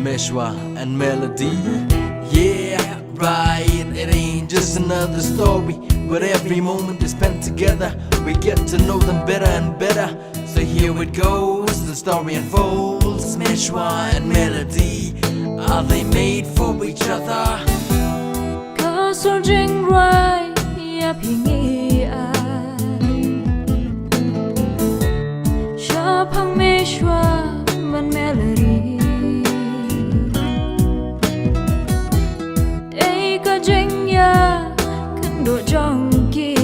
Meshwa and melody. Yeah, right, it ain't just another story, but every moment they spent together, we get to know them better and better. So here it goes, the story unfolds. Meshwa and melody, are they made for each other? Soldiering right, yeah, pingy Sharp hung Meshwa, man melody. Take a jing ya, can do junkie.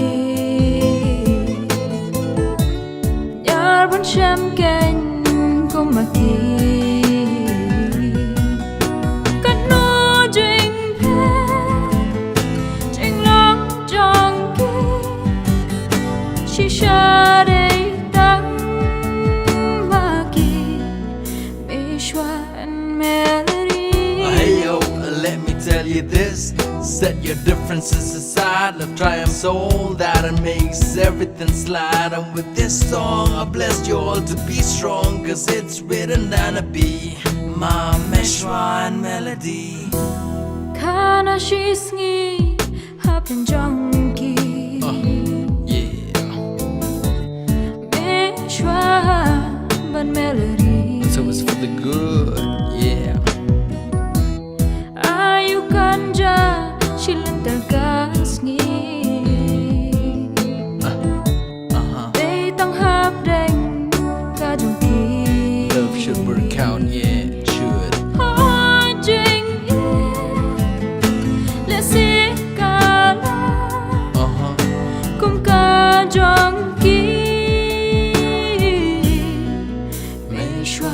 Yar bon sham ken, come a She shot a tongue, Meshwa and melody. Hey yo, let me tell you this. Set your differences aside. Love triumphs all that and makes everything slide. And with this song, I bless you all to be strong, cause it's written down to be my Meshwa and melody. Kana she's ngi, happen junkie. But melody, so it's for the good, yeah. Ayu kanja, shilanta gasngi. They don't have dang, kajunki. Love should work out, yeah, it should. Hojing, let's see, kala. Kum kajunki. Meshwa